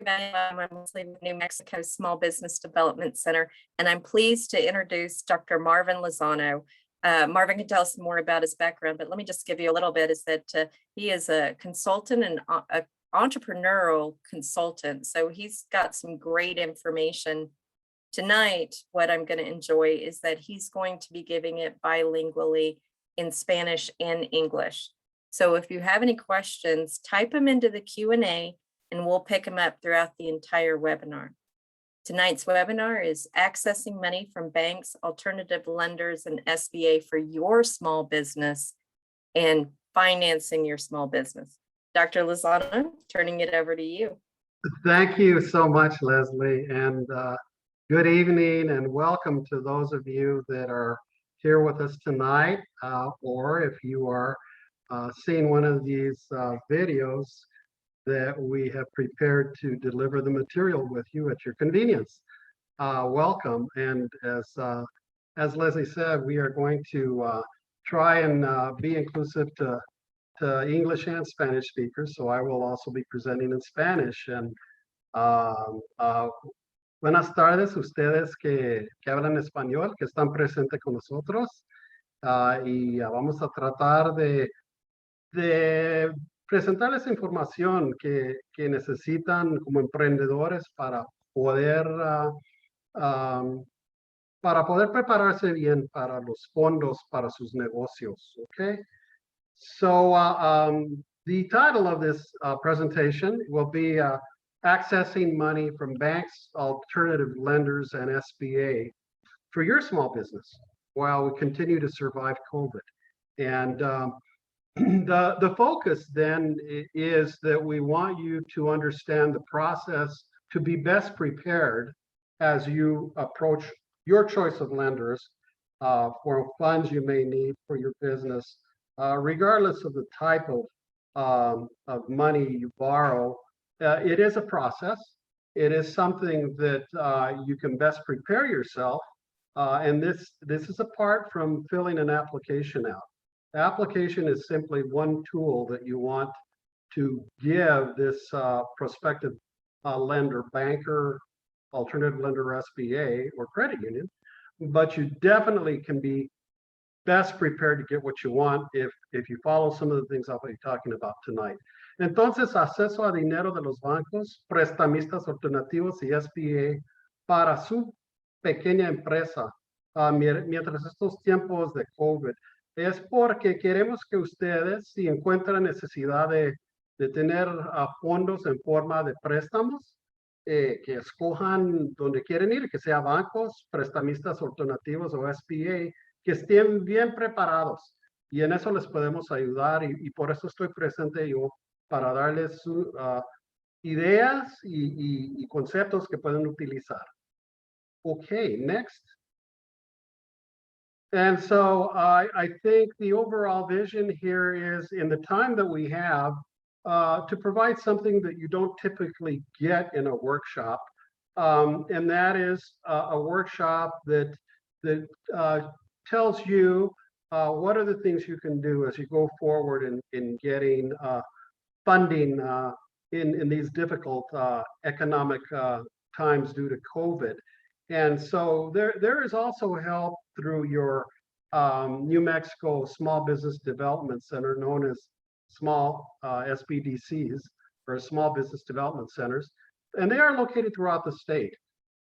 I'm mostly New Mexico Small Business Development Center, and I'm pleased to introduce Dr. Marvin Lozano. Marvin can tell us more about his background, but let me just give you a little bit, is that he is a consultant and a entrepreneurial consultant. So he's got some great information. Tonight, what I'm going to enjoy is that he's going to be giving it bilingually in Spanish and English. So if you have any questions, type them into the Q&A and we'll pick them up throughout the entire webinar. Tonight's webinar is accessing money from banks, alternative lenders, and SBA for your small business and financing your small business. Dr. Lozano, turning it over to you. Thank you so much, Leslie, and good evening and welcome to those of you that are here with us tonight, or if you are seeing one of these videos that we have prepared to deliver the material with you at your convenience. Welcome, and as Leslie said, we are going to try and be inclusive to English and Spanish speakers, so I will also be presenting in Spanish. And buenas tardes ustedes que hablan español, que están presentes con nosotros, y vamos a tratar de presentarles información que necesitan como emprendedores para poder prepararse bien para los fondos para sus negocios. Okay, so the title of this presentation will be accessing money from banks, alternative lenders, and SBA for your small business while we continue to survive COVID. And the focus then is that we want you to understand the process to be best prepared as you approach your choice of lenders for funds you may need for your business, regardless of the type of money you borrow. It is a process. It is something that you can best prepare yourself, and this is apart from filling an application out. The application is simply one tool that you want to give this prospective lender, banker, alternative lender, SBA, or credit union, but you definitely can be best prepared to get what you want if you follow some of the things I'll be talking about tonight. Entonces, acceso a dinero de los bancos, prestamistas, alternativos y SBA para su pequeña empresa mientras estos tiempos de COVID. Es porque queremos que ustedes, si encuentran necesidad de tener fondos en forma de préstamos, que escojan donde quieren ir, que sea bancos, prestamistas alternativos o SBA, que estén bien preparados. Y en eso les podemos ayudar y por eso estoy presente yo, para darles ideas y conceptos que pueden utilizar. Okay, next. And so I think the overall vision here is, in the time that we have, to provide something that you don't typically get in a workshop, and that is a workshop that tells you what are the things you can do as you go forward in getting funding in these difficult economic times due to COVID. And so there is also help through your New Mexico Small Business Development Center, known as small SBDCs, or Small Business Development Centers, and they are located throughout the state.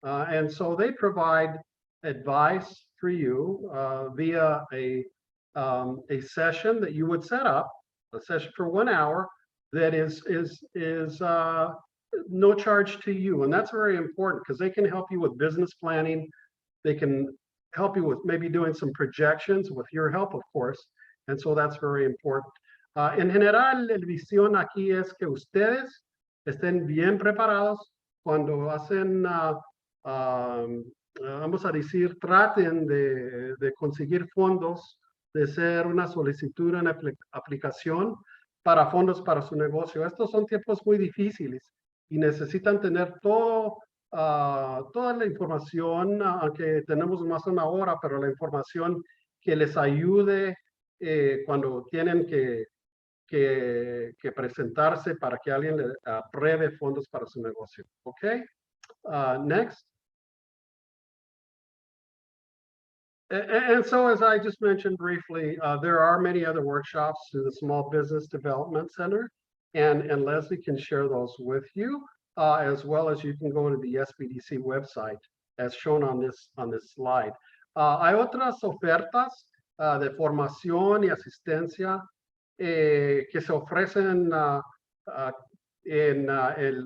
And so they provide advice for you via a session that you would set up, a session for 1 hour that is no charge to you. And that's very important because they can help you with business planning. They can help you with maybe doing some projections with your help, of course. And so that's very important. En general, la visión aquí es que ustedes estén bien preparados cuando hacen, vamos a decir, traten de conseguir fondos, de hacer una solicitud, una aplicación para fondos para su negocio. Estos son tiempos muy difíciles y necesitan tener toda la información, aunque tenemos más de 1 hora, pero la información que les ayude cuando tienen que que presentarse para que alguien le apruebe fondos para su negocio. Okay. Next. And so, as I just mentioned briefly, there are many other workshops through the Small Business Development Center, and Leslie can share those with you, as well as you can go to the SBDC website, as shown on this slide. Hay otras ofertas de formación y asistencia que se ofrecen en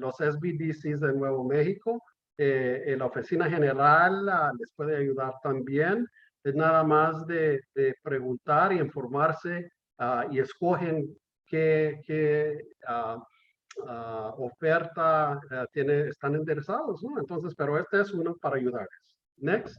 los SBDCs de Nuevo México. En la oficina general les puede ayudar también. Es nada más de preguntar y informarse y escogen qué oferta están interesados, ¿no? Entonces, pero este es uno para ayudarles. Next.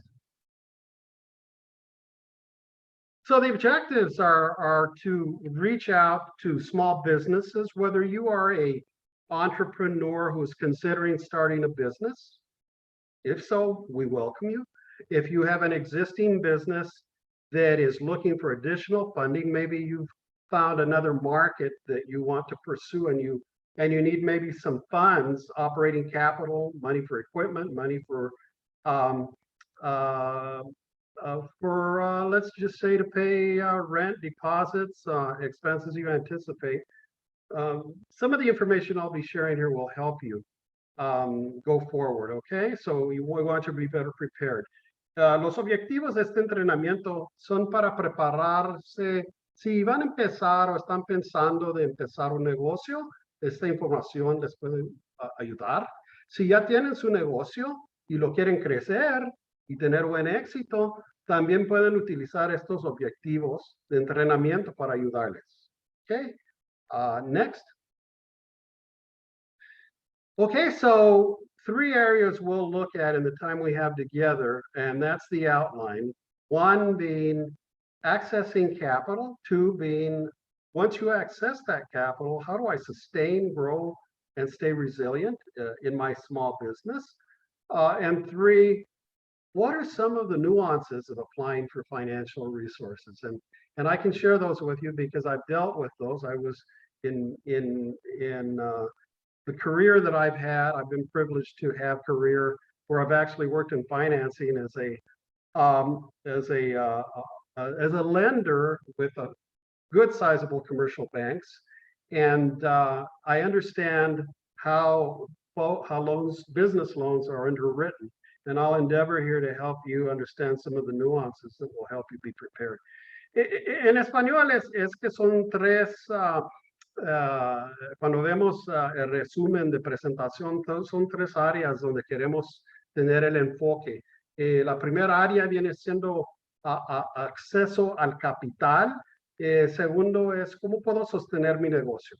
So the objectives are to reach out to small businesses, whether you are a entrepreneur who's considering starting a business. If so, we welcome you. If you have an existing business that is looking for additional funding, maybe you've found another market that you want to pursue and you need maybe some funds, operating capital, money for equipment, money for let's just say to pay rent, deposits, expenses you anticipate. Some of the information I'll be sharing here will help you go forward, okay? So we want you to be better prepared. Los objetivos de este entrenamiento son para prepararse. Si van a empezar o están pensando de empezar un negocio, esta información les puede ayudar. Si ya tienen su negocio y lo quieren crecer y tener buen éxito, también pueden utilizar estos objetivos de entrenamiento para ayudarles. Okay, next. Okay, so 3 areas we'll look at in the time we have together, and that's the outline. 1 being accessing capital, 2 being once you access that capital, how do I sustain, grow, and stay resilient in my small business? And 3, what are some of the nuances of applying for financial resources? And I can share those with you because I've dealt with those. I was in the career that I've had. I've been privileged to have career where I've actually worked in financing as a lender with a good sizable commercial banks, and I understand how business loans are underwritten, and I'll endeavor here to help you understand some of the nuances that will help you be prepared. En español es que son 3, cuando vemos el resumen de presentación, son 3 áreas donde queremos tener el enfoque. La primera área viene siendo acceso al capital. Segundo es cómo puedo sostener mi negocio,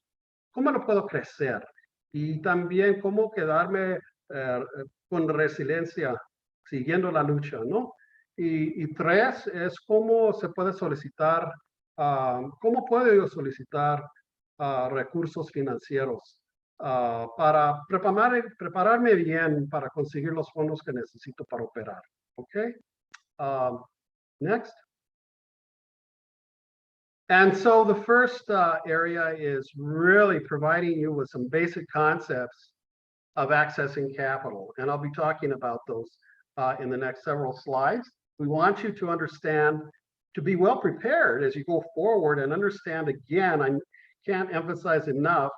cómo lo puedo crecer y también cómo quedarme con resiliencia siguiendo la lucha, ¿no? Y 3 es cómo se puede solicitar, cómo puedo yo solicitar recursos financieros para prepararme bien para conseguir los fondos que necesito para operar. Okay. Next. And so the first area is really providing you with some basic concepts of accessing capital. And I'll be talking about those in the next several slides. We want you to understand, to be well prepared as you go forward and understand, again, I can't emphasize enough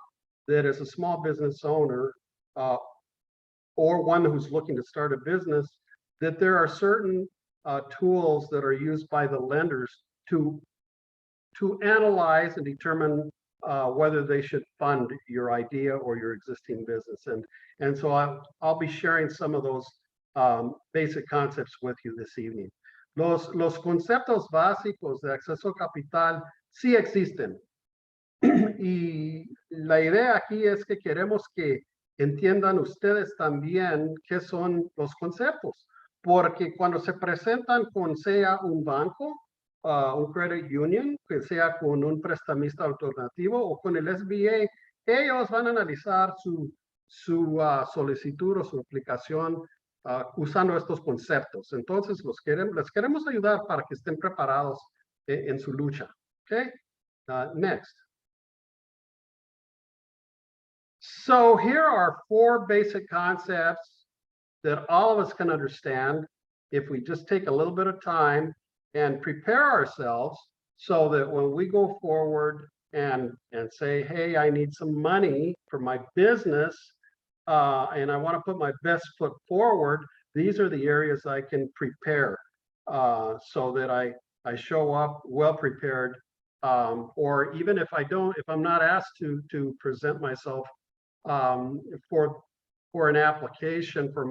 that as a small business owner or one who's looking to start a business, that there are certain tools that are used by the lenders to analyze and determine whether they should fund your idea or your existing business. And so I'll be sharing some of those basic concepts with you this evening. Los conceptos básicos de acceso a capital sí existen. Y la idea aquí es que queremos que entiendan ustedes también qué son los conceptos. Porque cuando se presentan con sea un banco, un credit union, que sea con un prestamista alternativo o con el SBA, ellos van a analizar su solicitud o su aplicación usando estos conceptos. Entonces, les queremos ayudar para que estén preparados en su lucha. Okay? Next. So here are 4 basic concepts that all of us can understand if we just take a little bit of time and prepare ourselves so that when we go forward and say, hey, I need some money for my business, and I want to put my best foot forward, these are the areas I can prepare so that I show up well prepared. Or even if I'm not asked to present myself for an application for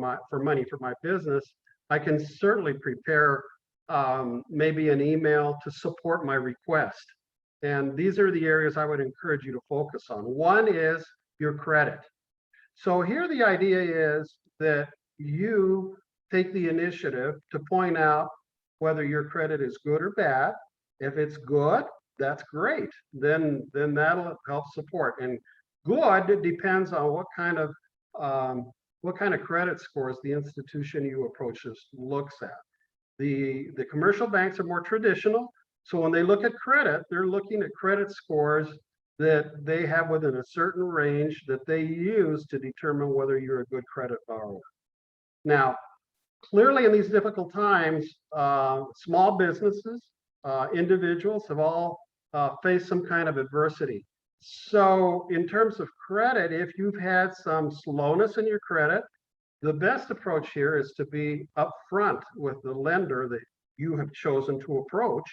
money for my business, I can certainly prepare maybe an email to support my request. And these are the areas I would encourage you to focus on. One is your credit. So here the idea is that you take the initiative to point out whether your credit is good or bad. If it's good, that's great. Then that'll help support. And good depends on what kind of credit scores the institution you approach looks at. The commercial banks are more traditional. So when they look at credit, they're looking at credit scores that they have within a certain range that they use to determine whether you're a good credit borrower. Now, clearly in these difficult times, small businesses, individuals have all faced some kind of adversity. So in terms of credit, if you've had some slowness in your credit, the best approach here is to be upfront with the lender that you have chosen to approach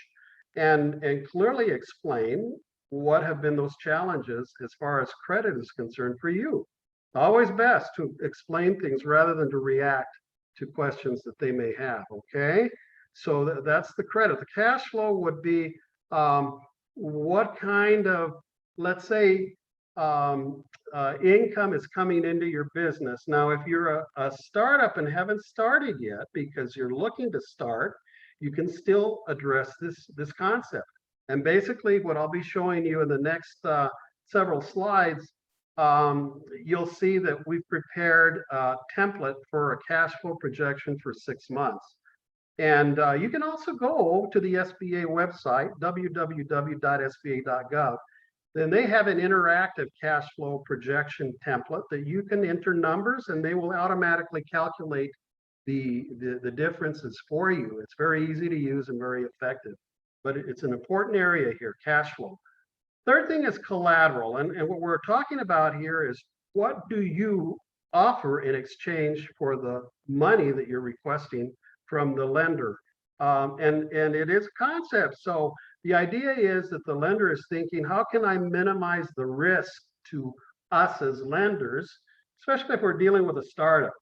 and clearly explain what have been those challenges as far as credit is concerned for you. Always best to explain things rather than to react to questions that they may have, okay? So that's the credit. The cash flow would be what kind of, let's say, income is coming into your business. Now, if you're a startup and haven't started yet because you're looking to start, you can still address this concept. And basically what I'll be showing you in the next several slides, you'll see that we've prepared a template for a cash flow projection for 6 months. And you can also go to the SBA website, www.sba.gov. Then they have an interactive cash flow projection template that you can enter numbers and they will automatically calculate the differences for you. It's very easy to use and very effective, but it's an important area here, cash flow. Third thing is collateral. And what we're talking about here is what do you offer in exchange for the money that you're requesting from the lender? And it is a concept. So the idea is that the lender is thinking, how can I minimize the risk to us as lenders, especially if we're dealing with a startup?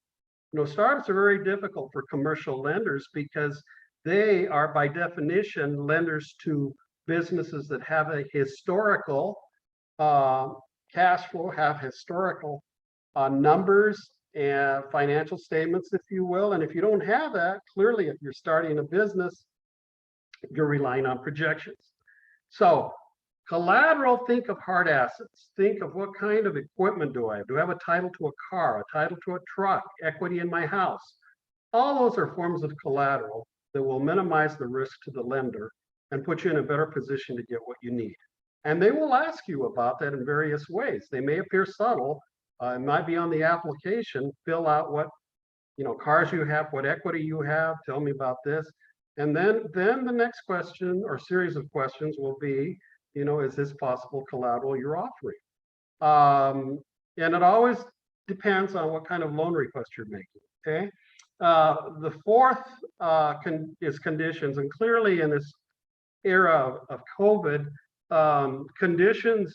You know, startups are very difficult for commercial lenders because they are by definition lenders to businesses that have a historical cash flow, have historical numbers and financial statements, if you will. And if you don't have that, clearly if you're starting a business, you're relying on projections. So collateral, think of hard assets. Think of what kind of equipment do I have? Do I have a title to a car, a title to a truck, equity in my house? All those are forms of collateral that will minimize the risk to the lender and put you in a better position to get what you need. And they will ask you about that in various ways. They may appear subtle. It might be on the application, fill out what cars you have, what equity you have, tell me about this. And then the next question or series of questions will be, is this possible collateral you're offering? And it always depends on what kind of loan request you're making, okay? The fourth is conditions. And clearly in this era of COVID, conditions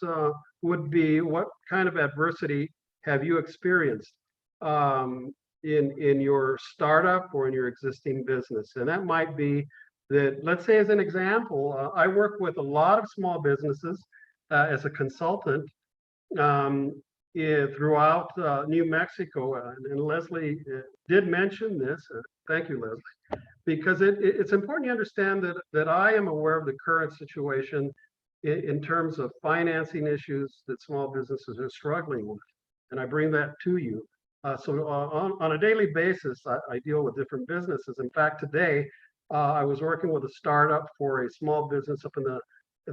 would be what kind of adversity have you experienced in your startup or in your existing business? And that might be that, let's say as an example, I work with a lot of small businesses as a consultant throughout New Mexico. And Leslie did mention this. Thank you, Leslie, because it's important to understand that I am aware of the current situation in terms of financing issues that small businesses are struggling with. And I bring that to you. So on a daily basis, I deal with different businesses. In fact, today, I was working with a startup for a small business up in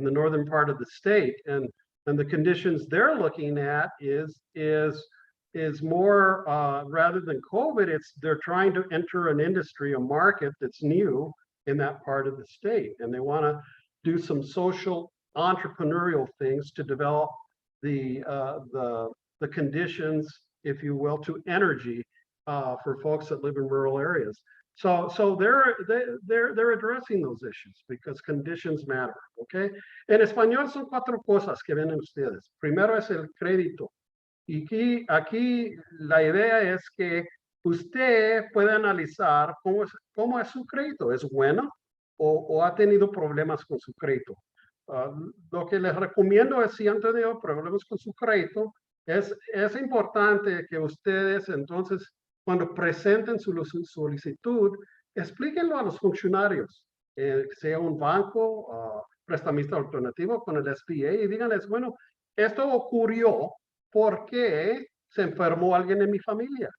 the northern part of the state. And And the conditions they're looking at is more, rather than COVID, they're trying to enter an industry, a market that's new in that part of the state. And they want to do some social entrepreneurial things to develop the conditions, if you will, to energy for folks that live in rural areas. So they're addressing those issues because conditions matter, okay? En español son 4 cosas que ven ustedes. Primero es el crédito. Y aquí la idea es que usted puede analizar cómo es su crédito. ¿Es bueno o ha tenido problemas con su crédito? Lo que les recomiendo es, si han tenido problemas con su crédito, es importante que ustedes entonces, cuando presenten su solicitud, explíquenlo a los funcionarios, sea un banco, prestamista alternativo con el SBA, y díganles, bueno, esto ocurrió porque se enfermó alguien en mi familia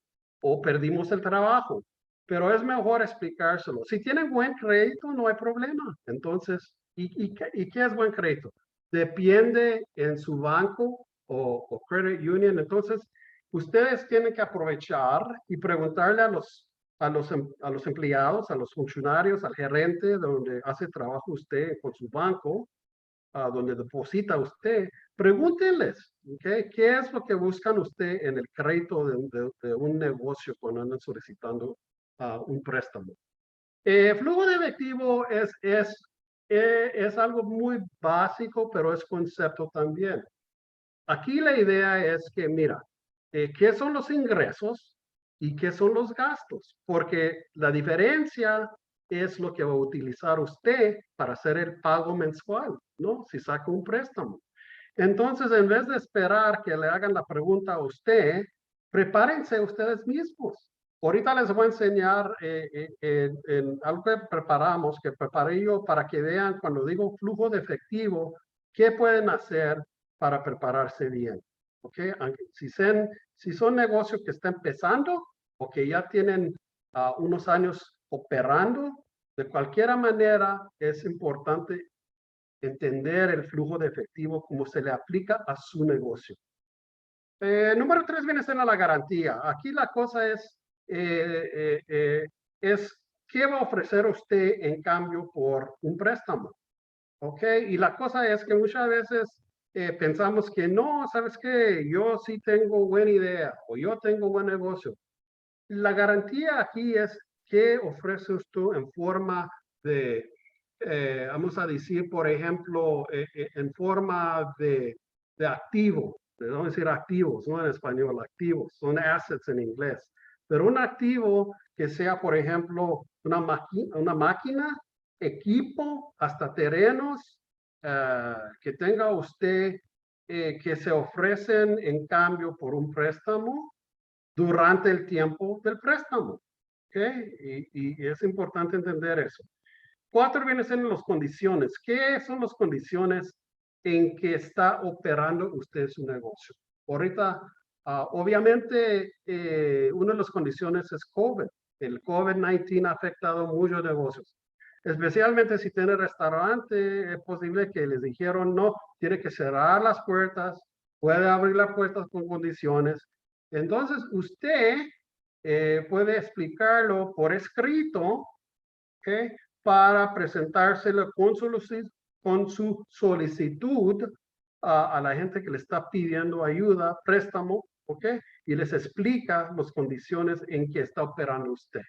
o perdimos el trabajo, pero es mejor explicárselo. Si tienen buen crédito, no hay problema. Entonces, ¿y qué es buen crédito? Depende en su banco o credit union. Entonces, ustedes tienen que aprovechar y preguntarle a los empleados, a los funcionarios, al gerente donde hace trabajo usted con su banco, donde deposita usted, pregúntenles, ¿okay? ¿Qué es lo que buscan usted en el crédito de un negocio cuando andan solicitando un préstamo? Flujo de efectivo es algo muy básico, pero es concepto también. Aquí la idea es que, mira, ¿qué son los ingresos y qué son los gastos? Porque la diferencia es lo que va a utilizar usted para hacer el pago mensual, ¿no? Si saca un préstamo. Entonces, en vez de esperar que le hagan la pregunta a usted, prepárense ustedes mismos. Ahorita les voy a enseñar en algo que preparamos, que preparé yo para que vean cuando digo flujo de efectivo, qué pueden hacer para prepararse bien. ¿Ok? Si son negocios que están empezando o que ya tienen unos años operando, de cualquier manera es importante entender el flujo de efectivo como se le aplica a su negocio. Número 3 viene siendo la garantía. Aquí la cosa es qué va a ofrecer usted en cambio por un préstamo. ¿Ok? Y la cosa es que muchas veces pensamos que no, ¿sabes qué? Yo sí tengo buena idea o yo tengo buen negocio. La garantía aquí es qué ofrece usted en forma de, vamos a decir, por ejemplo, en forma de activo. Vamos a decir activos, no en español, activos, son assets en inglés. Pero un activo que sea, por ejemplo, una máquina, equipo, hasta terrenos que tenga usted que se ofrecen en cambio por un préstamo durante el tiempo del préstamo. ¿Okay? Y es importante entender eso. 4 viene siendo las condiciones. ¿Qué son las condiciones en que está operando usted su negocio? Ahorita, obviamente, una de las condiciones es COVID. El COVID-19 ha afectado muchos negocios. Especialmente si tiene restaurante, es posible que les dijeron, no, tiene que cerrar las puertas, puede abrir las puertas con condiciones. Entonces, usted puede explicarlo por escrito, ¿okay? Para presentárselo con su solicitud a la gente que le está pidiendo ayuda, préstamo, ¿ok? Y les explica las condiciones en que está operando usted,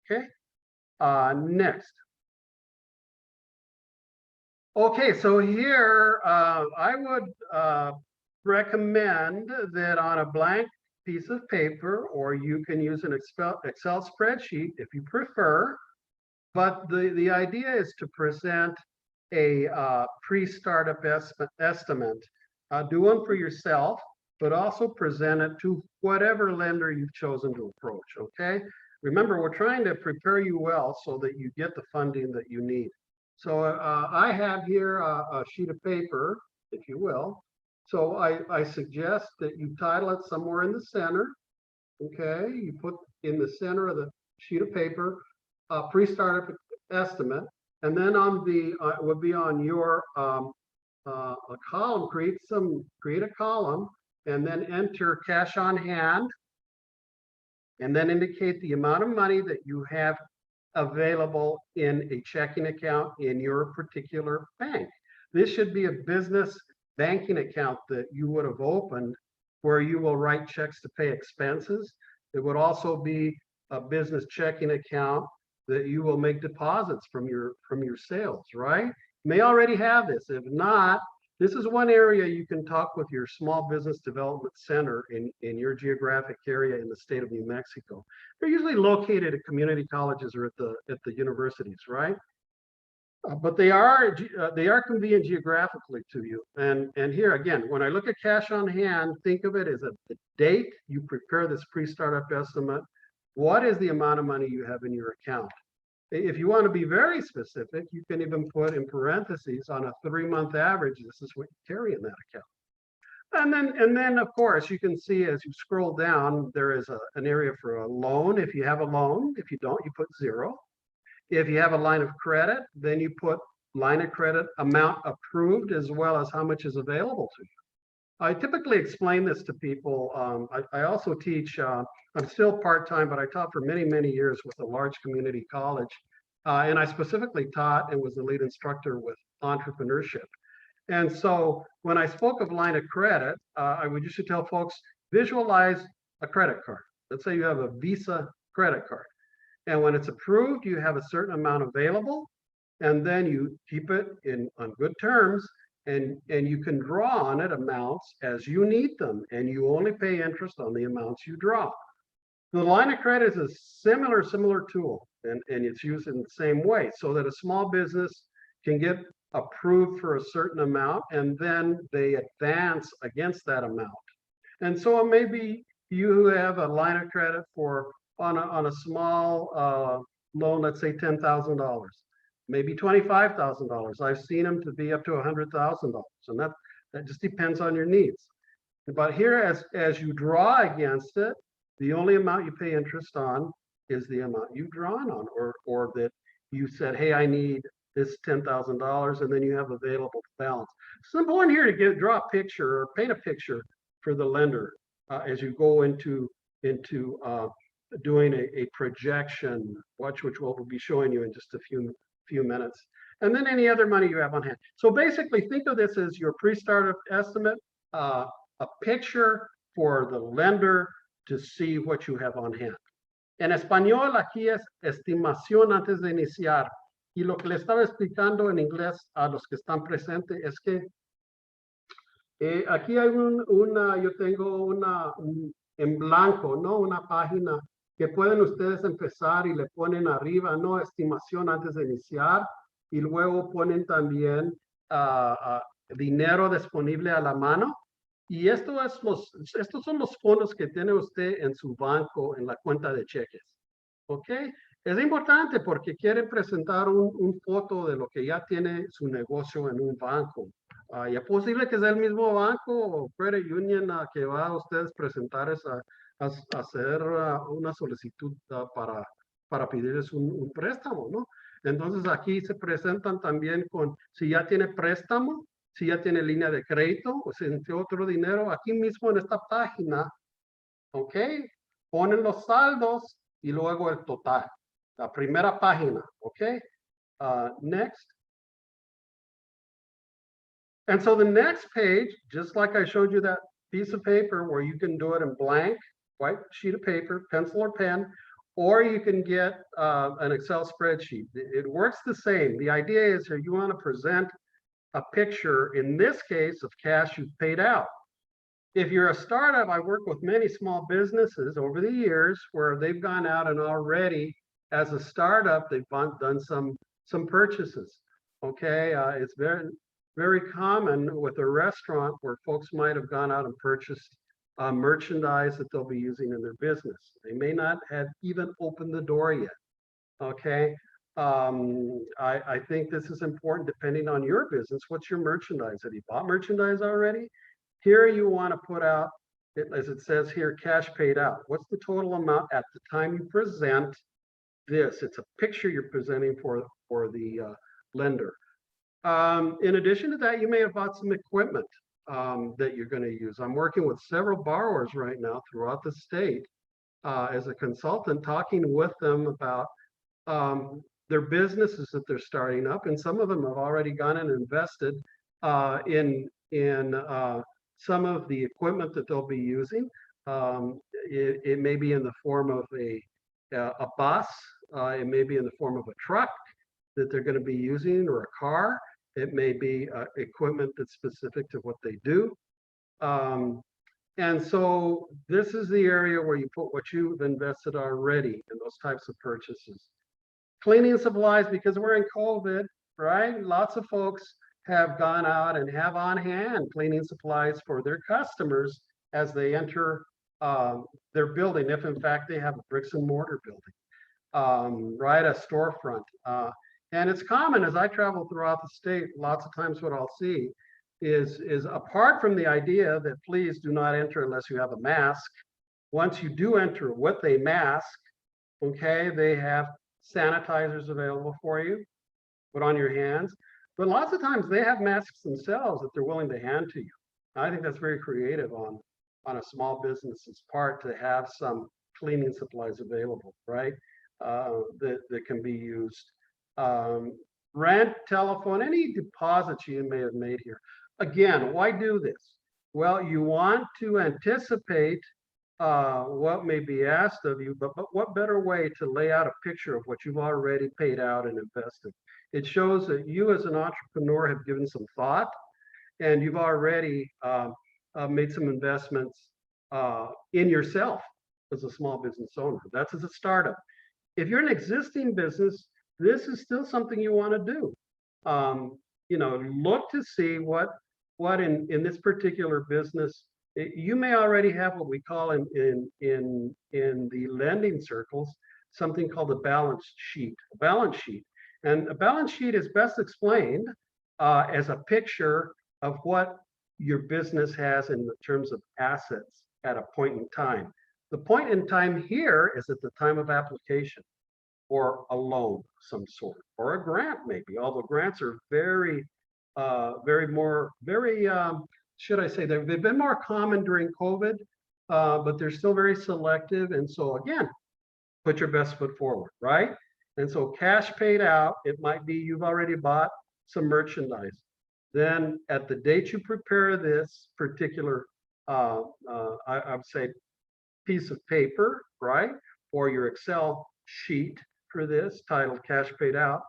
¿ok? Next. Okay, so here I would recommend that on a blank piece of paper, or you can use an Excel spreadsheet if you prefer, but the idea is to present a pre-startup estimate. Do one for yourself, but also present it to whatever lender you've chosen to approach, okay? Remember, we're trying to prepare you well so that you get the funding that you need. So I have here a sheet of paper, if you will. So I suggest that you title it somewhere in the center, okay? You put in the center of the sheet of paper, pre-startup estimate, and then on the would be on your a column, create a column, and then enter cash on hand, and then indicate the amount of money that you have available in a checking account in your particular bank. This should be a business banking account that you would have opened where you will write checks to pay expenses. It would also be a business checking account that you will make deposits from your sales, right? You may already have this. If not, this is one area you can talk with your small business development center in your geographic area in the state of New Mexico. They're usually located at community colleges or at the universities, right? But they are convenient geographically to you. And here again, when I look at cash on hand, think of it as the date you prepare this pre-startup estimate. What is the amount of money you have in your account? If you want to be very specific, you can even put in parentheses on a 3-month average, this is what you carry in that account. And then of course, you can see as you scroll down, there is an area for a loan. If you have a loan, if you don't, you put 0. If you have a line of credit, then you put line of credit amount approved as well as how much is available to you. I typically explain this to people. I also teach, I'm still part-time, but I taught for many, many years with a large community college. And I specifically taught and was the lead instructor with entrepreneurship. And so when I spoke of line of credit, I would usually tell folks, visualize a credit card. Let's say you have a Visa credit card. And when it's approved, you have a certain amount available, and then you keep it on good terms, and you can draw on it amounts as you need them, and you only pay interest on the amounts you draw. The line of credit is a similar tool, and it's used in the same way, so that a small business can get approved for a certain amount, and then they advance against that amount. And so maybe you have a line of credit for on a small loan, let's say $10,000, maybe $25,000. I've seen them to be up to $100,000, and that just depends on your needs. But here, as you draw against it, the only amount you pay interest on is the amount you've drawn on, or that you said, hey, I need this $10,000, and then you have available balance. It's important here to draw a picture or paint a picture for the lender as you go into doing a projection, which we'll be showing you in just a few minutes. And then any other money you have on hand. So basically, think of this as your pre-startup estimate, a picture for the lender to see what you have on hand. En español, aquí es estimación antes de iniciar. Y lo que le estaba explicando en inglés a los que están presentes es que aquí hay yo tengo en blanco, ¿no? Una página que pueden ustedes empezar y le ponen arriba, ¿no? Estimación antes de iniciar, y luego ponen también dinero disponible a la mano. Y estos son los fondos que tiene usted en su banco, en la cuenta de cheques. ¿Ok? Es importante porque quiere presentar un foto de lo que ya tiene su negocio en un banco. Y es posible que sea el mismo banco o credit union que va a ustedes presentar hacer una solicitud para pedirles un préstamo, ¿no? Entonces aquí se presentan también con si ya tiene préstamo, si ya tiene línea de crédito o si tiene otro dinero. Aquí mismo en esta página, ¿ok? Ponen los saldos y luego el total. La primera página, ¿ok? Next. And so the next page, just like I showed you that piece of paper where you can do it in blank, white sheet of paper, pencil or pen, or you can get an Excel spreadsheet. It works the same. The idea is here you want to present a picture, in this case, of cash you've paid out. If you're a startup, I work with many small businesses over the years where they've gone out and already, as a startup, they've done some purchases. Okay, it's very common with a restaurant where folks might have gone out and purchased merchandise that they'll be using in their business. They may not have even opened the door yet. Okay, I think this is important depending on your business. What's your merchandise? Have you bought merchandise already? Here you want to put out, as it says here, cash paid out. What's the total amount at the time you present this? It's a picture you're presenting for the lender. In addition to that, you may have bought some equipment that you're going to use. I'm working with several borrowers right now throughout the state as a consultant, talking with them about their businesses that they're starting up, and some of them have already gone and invested in some of the equipment that they'll be using. It may be in the form of a bus, it may be in the form of a truck that they're going to be using, or a car. It may be equipment that's specific to what they do. And so this is the area where you put what you've invested already in those types of purchases. Cleaning supplies, because we're in COVID, right? Lots of folks have gone out and have on hand cleaning supplies for their customers as they enter their building, if in fact they have a bricks and mortar building, right, a storefront. And it's common as I travel throughout the state, lots of times what I'll see is apart from the idea that please do not enter unless you have a mask. Once you do enter with a mask, okay, they have sanitizers available for you, put on your hands. But lots of times they have masks themselves that they're willing to hand to you. I think that's very creative on a small business's part to have some cleaning supplies available, right? That can be used. Rent, telephone, any deposits you may have made here. Again, why do this? Well, you want to anticipate what may be asked of you, but what better way to lay out a picture of what you've already paid out and invested? It shows that you as an entrepreneur have given some thought, and you've already made some investments in yourself as a small business owner. That's as a startup. If you're an existing business, this is still something you want to do. You know, look to see what in this particular business, you may already have what we call in the lending circles, something called a balance sheet. A balance sheet. And a balance sheet is best explained as a picture of what your business has in terms of assets at a point in time. The point in time here is at the time of application, or a loan of some sort, or a grant maybe, although grants are should I say, they've been more common during COVID, but they're still very selective. And so again, put your best foot forward, right? And so cash paid out, it might be you've already bought some merchandise. Then at the date you prepare this particular, I would say, piece of paper, right? Or your Excel sheet for this titled cash paid out.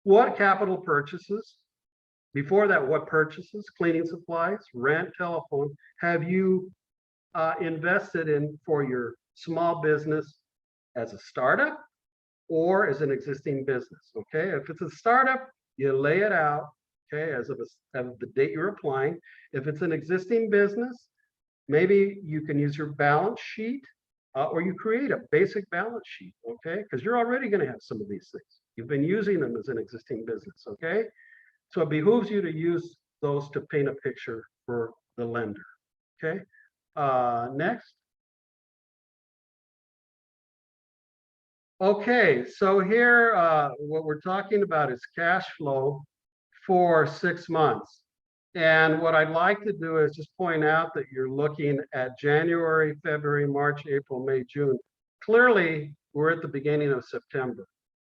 What capital purchases? Before that, what purchases, cleaning supplies, rent, telephone, have you invested in for your small business as a startup or as an existing business? Okay, if it's a startup, you lay it out, okay, as of the date you're applying. If it's an existing business, maybe you can use your balance sheet or you create a basic balance sheet, okay, because you're already going to have some of these things. You've been using them as an existing business, okay? So it behooves you to use those to paint a picture for the lender, okay? Next. Okay, so here, what we're talking about is cash flow for 6 months. And what I'd like to do is just point out that you're looking at January, February, March, April, May, June. Clearly, we're at the beginning of September.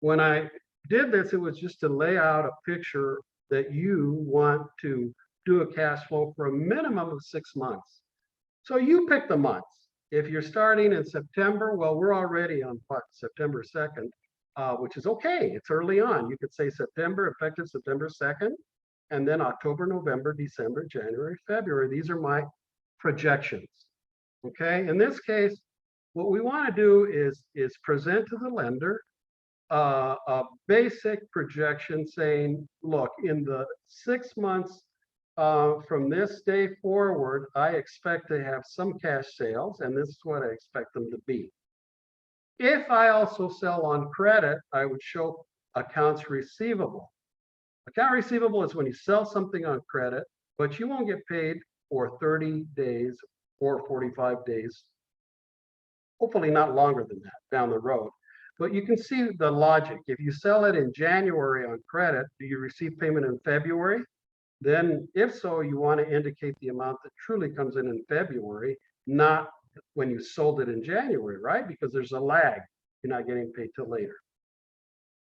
When I did this, it was just to lay out a picture that you want to do a cash flow for a minimum of 6 months. So you pick the months. If you're starting in September, well, we're already on September 2nd, which is okay. It's early on. You could say September, effective September 2nd, and then October, November, December, January, February. These are my projections, okay? In this case, what we want to do is present to the lender a basic projection saying, look, in the 6 months from this day forward, I expect to have some cash sales, and this is what I expect them to be. If I also sell on credit, I would show accounts receivable. Account receivable is when you sell something on credit, but you won't get paid for 30 days or 45 days, hopefully not longer than that down the road. But you can see the logic. If you sell it in January on credit, do you receive payment in February? Then if so, you want to indicate the amount that truly comes in February, not when you sold it in January, right? Because there's a lag. You're not getting paid till later.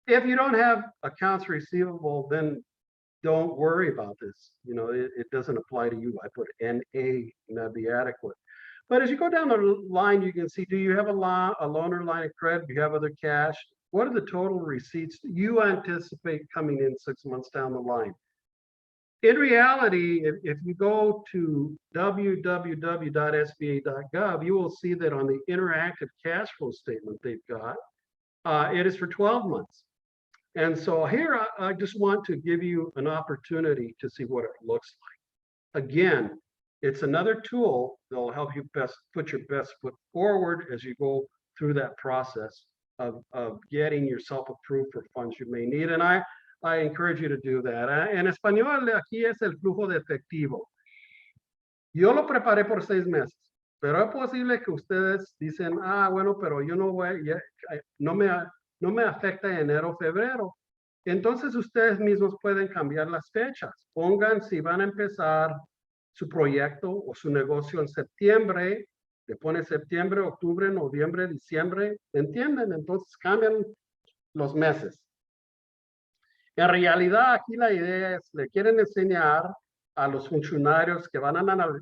If you don't have accounts receivable, then don't worry about this. You know, it doesn't apply to you. I put NA, and that'd be adequate. But as you go down the line, you can see, do you have a loan or line of credit? Do you have other cash? What are the total receipts you anticipate coming in 6 months down the line? In reality, if you go to www.sba.gov, you will see that on the interactive cash flow statement they've got, it is for 12 months. And so here, I just want to give you an opportunity to see what it looks like. Again, it's another tool that will help you best put your best foot forward as you go through that process of getting yourself approved for funds you may need. And I encourage you to do that. En español, aquí es el flujo de efectivo. Yo lo preparé por 6 meses, pero es posible que ustedes dicen, bueno, pero yo no voy, no me afecta enero, febrero. Entonces ustedes mismos pueden cambiar las fechas. Pongan si van a empezar su proyecto o su negocio en septiembre, le pone septiembre, octubre, noviembre, diciembre, ¿entienden? Entonces cambian los meses. En realidad aquí la idea es, le quieren enseñar a los funcionarios que van a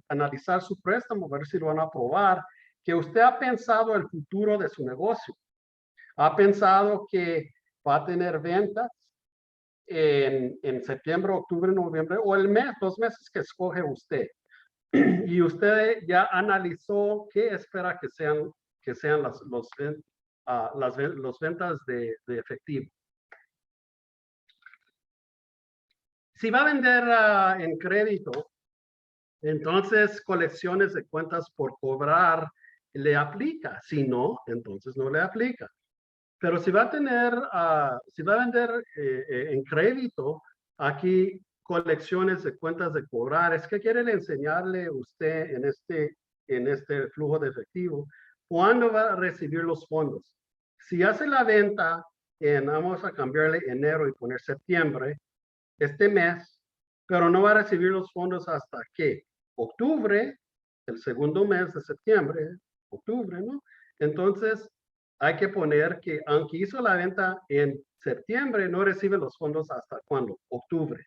analizar su préstamo, ver si lo van a aprobar, que usted ha pensado el futuro de su negocio. Ha pensado que va a tener ventas en septiembre, octubre, noviembre, o el mes, 2 meses que escoge usted. Y usted ya analizó qué espera que sean los ventas de efectivo. Si va a vender en crédito, entonces colecciones de cuentas por cobrar le aplica. Si no, entonces no le aplica. Pero si va a vender en crédito, aquí colecciones de cuentas de cobrar, es que quieren enseñarle a usted en este flujo de efectivo, ¿cuándo va a recibir los fondos? Si hace la venta vamos a cambiarle enero y poner septiembre, este mes, pero no va a recibir los fondos hasta que octubre, el segundo mes de septiembre, octubre, ¿no? Entonces, hay que poner que aunque hizo la venta en septiembre, no recibe los fondos hasta ¿cuándo? Octubre.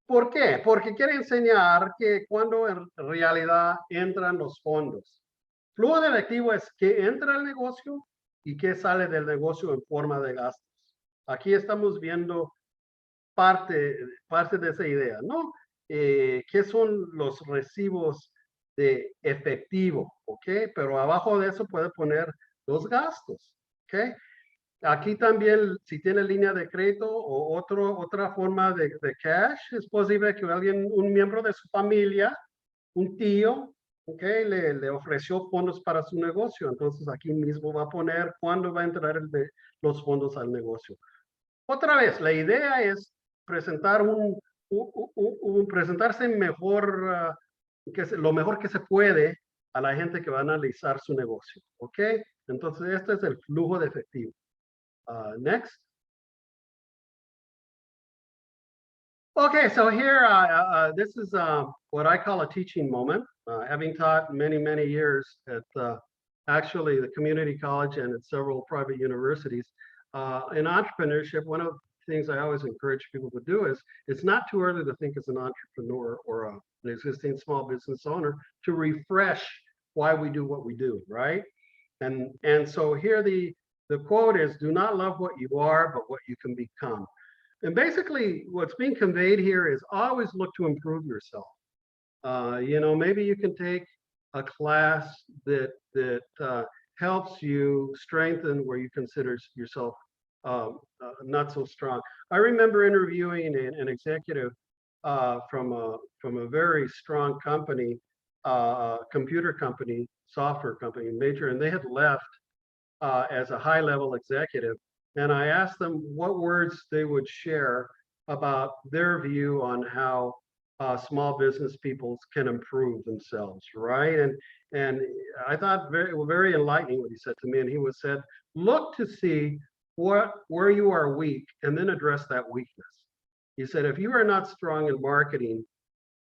¿Por qué? Porque quiere enseñar que cuando en realidad entran los fondos. Flujo de efectivo es que entra al negocio y que sale del negocio en forma de gastos. Aquí estamos viendo parte de esa idea, ¿no? ¿Qué son los recibos de efectivo? ¿Ok? Pero abajo de eso puede poner los gastos, ¿ok? Aquí también, si tiene línea de crédito o otra forma de cash, es posible que un miembro de su familia, un tío, ¿ok? Le ofreció fondos para su negocio. Entonces aquí mismo va a poner cuándo va a entrar los fondos al negocio. Otra vez, la idea es presentar presentarse mejor, lo mejor que se puede a la gente que va a analizar su negocio, ¿ok? Entonces, este es el flujo de efectivo. Next. Okay, so here, this is what I call a teaching moment. Having taught many, many years at actually the community college and at several private universities, in entrepreneurship, one of the things I always encourage people to do is, it's not too early to think as an entrepreneur or an existing small business owner to refresh why we do what we do, right? And so here the quote is, do not love what you are, but what you can become. And basically what's being conveyed here is always look to improve yourself. You know, maybe you can take a class that helps you strengthen where you consider yourself not so strong. I remember interviewing an executive from a very strong company, computer company, software company, major, and they had left as a high-level executive. And I asked them what words they would share about their view on how small business people can improve themselves, right? And I thought very enlightening what he said to me. And he was said, look to see where you are weak and then address that weakness. He said, if you are not strong in marketing,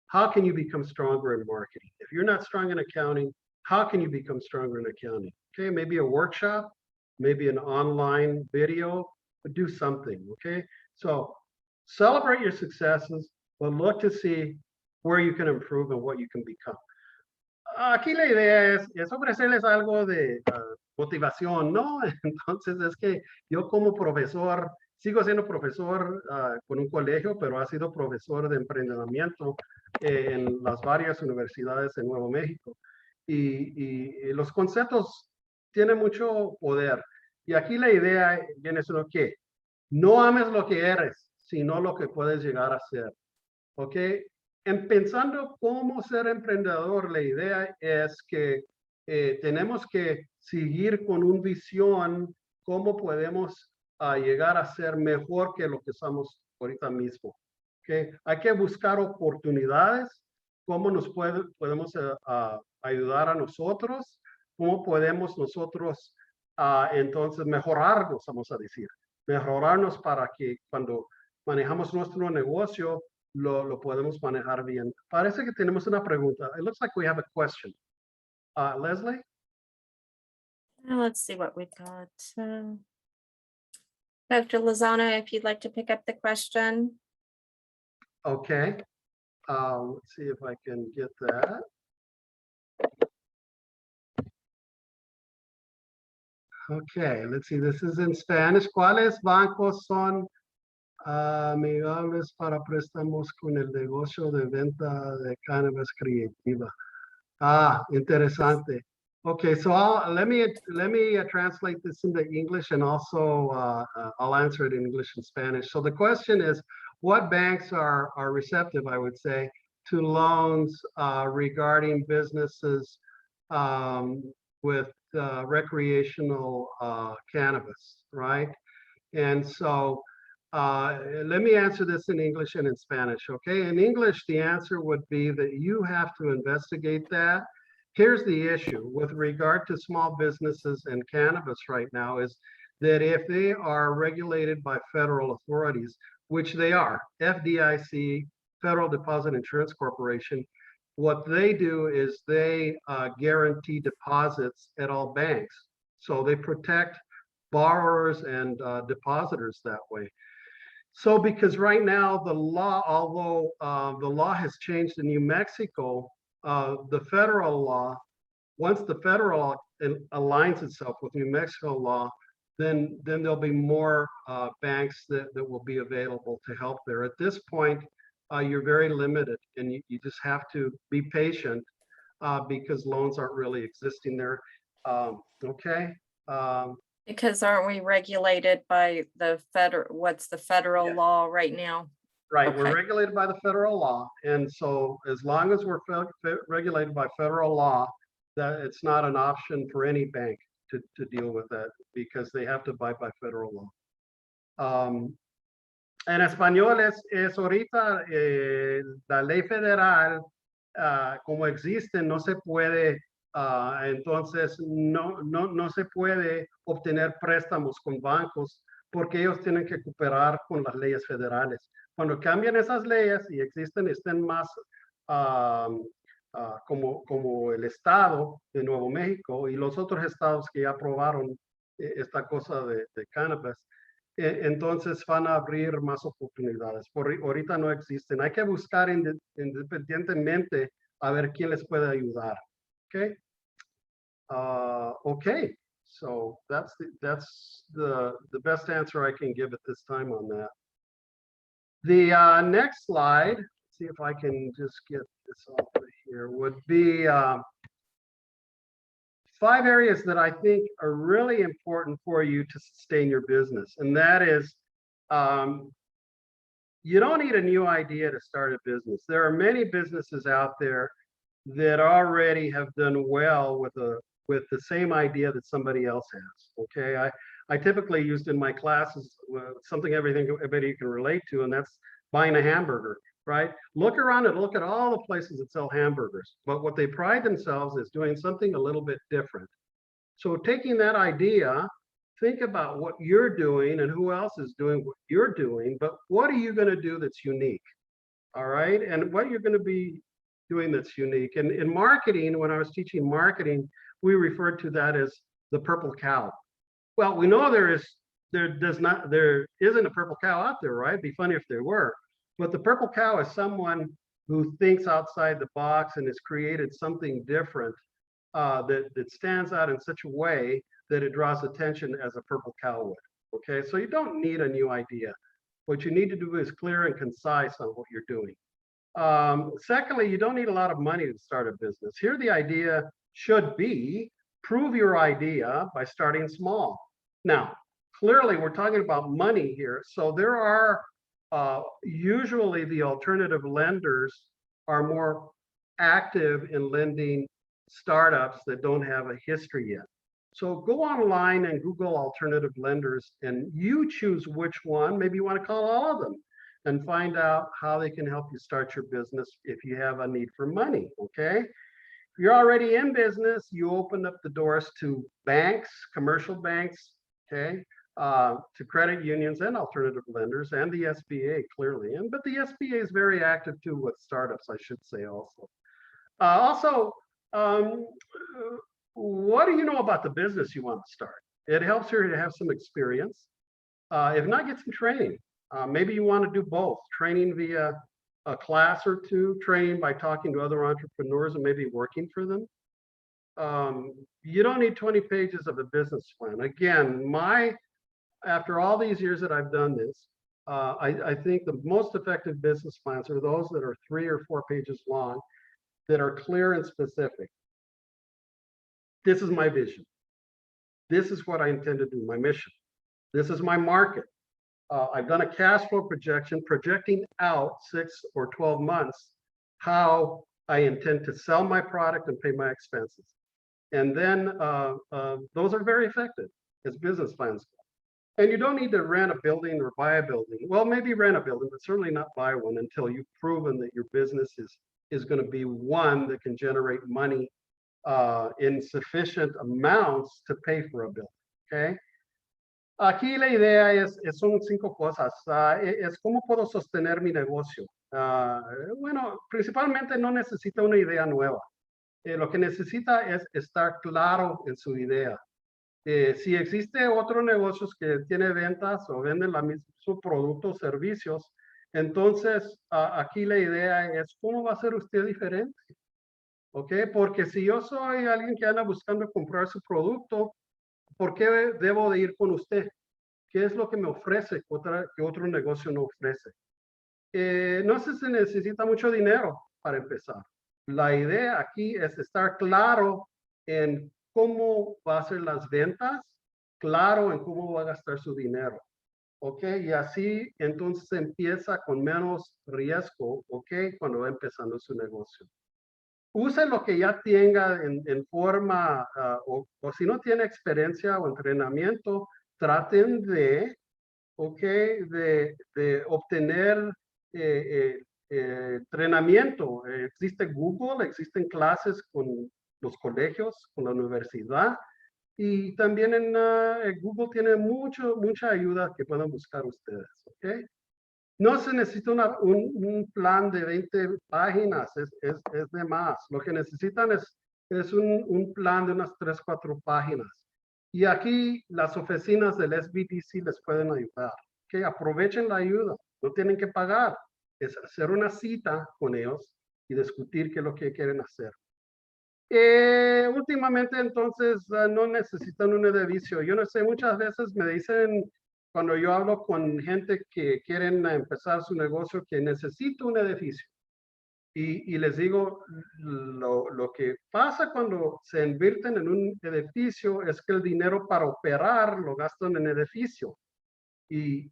how can you become stronger in marketing? If you're not strong in accounting, how can you become stronger in accounting? Okay, maybe a workshop, maybe an online video, but do something, okay? So celebrate your successes, but look to see where you can improve and what you can become. Aquí la idea es ofrecerles algo de motivación, ¿no? Entonces es que yo como profesor, sigo siendo profesor con un colegio, pero ha sido profesor de emprendimiento en las varias universidades en Nuevo México. Y los conceptos tienen mucho poder. Y aquí la idea viene siendo que no ames lo que eres, sino lo que puedes llegar a ser. ¿Ok? En pensando cómo ser emprendedor, la idea es que tenemos que seguir con una visión, cómo podemos llegar a ser mejor que lo que somos ahorita mismo. ¿Okay? Hay que buscar oportunidades, cómo nos podemos ayudar a nosotros, cómo podemos nosotros entonces mejorarnos, vamos a decir, mejorarnos para que cuando manejamos nuestro negocio, lo podemos manejar bien. Parece que tenemos una pregunta. It looks like we have a question. Leslie? Let's see what we've got. Dr. Lozano, if you'd like to pick up the question. Okay. Let's see if I can get that. Okay, let's see. This is in Spanish. ¿Cuáles bancos son amigables para préstamos con el negocio de venta de cannabis creativa? Interesante. Okay, so let me translate this into English, and also I'll answer it in English and Spanish. So the question is, what banks are receptive, I would say, to loans regarding businesses with recreational cannabis, right? And so let me answer this in English and in Spanish, okay? In English, the answer would be that you have to investigate that. Here's the issue with regard to small businesses and cannabis right now is that if they are regulated by federal authorities, which they are, FDIC, Federal Deposit Insurance Corporation, what they do is they guarantee deposits at all banks. So they protect borrowers and depositors that way. So because right now the law, although the law has changed in New Mexico, the federal law, once the federal aligns itself with New Mexico law, then there'll be more banks that will be available to help there. At this point, you're very limited, and you just have to be patient because loans aren't really existing there. Okay. Because aren't we regulated by the federal, what's the federal law right now? Right, Okay. We're regulated by the federal law, and so as long as we're regulated by federal law, that it's not an option for any bank to deal with that because they have to abide by federal law. En español es ahorita la ley federal como existe no se puede entonces no se puede obtener préstamos con bancos porque ellos tienen que cooperar con las leyes federales. Cuando cambian esas leyes y estén más como el estado de Nuevo México y los otros estados que ya aprobaron esta cosa de cannabis, entonces van a abrir más oportunidades. Ahorita no existen. Hay que buscar independientemente a ver quién les puede ayudar. Okay. Okay. So that's the best answer I can give at this time on that. The next slide, let's see if I can just get this off of here, would be 5 areas that I think are really important for you to sustain your business. And that is, you don't need a new idea to start a business. There are many businesses out there that already have done well with the same idea that somebody else has. Okay, I typically used in my classes something everybody can relate to, and that's buying a hamburger. right? Look around and look at all the places that sell hamburgers, but what they pride themselves is doing something a little bit different. So taking that idea, think about what you're doing and who else is doing what you're doing, but what are you going to do that's unique? All right. And what you're going to be doing that's unique. And in marketing, when I was teaching marketing, we referred to that as the purple cow. Well, we know there isn't a purple cow out there, right? It'd be funny if there were. But the purple cow is someone who thinks outside the box and has created something different that stands out in such a way that it draws attention as a purple cow would. Okay, so you don't need a new idea. What you need to do is clear and concise on what you're doing. Secondly, you don't need a lot of money to start a business. Here, the idea should be prove your idea by starting small. Now, clearly, we're talking about money here. So there are usually the alternative lenders are more active in lending startups that don't have a history yet. So go online and Google alternative lenders and you choose which one. Maybe you want to call all of them and find out how they can help you start your business if you have a need for money, okay? If you're already in business, you open up the doors to banks, commercial banks, okay? To credit unions and alternative lenders and the SBA clearly. But the SBA is very active too with startups, I should say also. What do you know about the business you want to start? It helps you to have some experience. If not, get some training. Maybe you want to do both, training via a class or two, training by talking to other entrepreneurs and maybe working for them. You don't need 20 pages of a business plan. Again, after all these years that I've done this, I think the most effective business plans are those that are 3 or 4 pages long, that are clear and specific. This is my vision. This is what I intend to do, my mission. This is my market. I've done a cash flow projection, projecting out 6 or 12 months, how I intend to sell my product and pay my expenses. And then those are very effective as business plans. And you don't need to rent a building or buy a building. Well, maybe rent a building, but certainly not buy one until you've proven that your business is going to be one that can generate money in sufficient amounts to pay for a bill, okay? Aquí la idea son 5 cosas. Es cómo puedo sostener mi negocio. Bueno, principalmente no necesita una idea nueva. Lo que necesita es estar claro en su idea. Si existe otro negocio que tiene ventas o vende su producto o servicios, entonces aquí la idea es cómo va a ser usted diferente. ¿Ok? Porque si yo soy alguien que anda buscando comprar su producto, ¿por qué debo de ir con usted? ¿Qué es lo que me ofrece que otro negocio no ofrece? No se necesita mucho dinero para empezar. La idea aquí es estar claro en cómo va a ser las ventas, claro en cómo va a gastar su dinero. ¿Ok? Y así entonces empieza con menos riesgo, ¿ok? Cuando va empezando su negocio. Use lo que ya tenga en forma, o si no tiene experiencia o entrenamiento, traten de obtener entrenamiento. Existe Google, existen clases con los colegios, con la universidad, y también en Google tiene mucha ayuda que pueden buscar ustedes, ¿ok? No se necesita un plan de 20 páginas, es de más. Lo que necesitan es un plan de unas 3, 4 páginas. Y aquí las oficinas del SBDC les pueden ayudar. ¿Okay? Aprovechen la ayuda, no tienen que pagar. Es hacer una cita con ellos y discutir qué es lo que quieren hacer. Últimamente, entonces, no necesitan un edificio. Yo no sé, muchas veces me dicen, cuando yo hablo con gente que quieren empezar su negocio, que necesito un edificio. Y les digo, lo que pasa cuando se invierten en un edificio es que el dinero para operar lo gastan en edificio. Y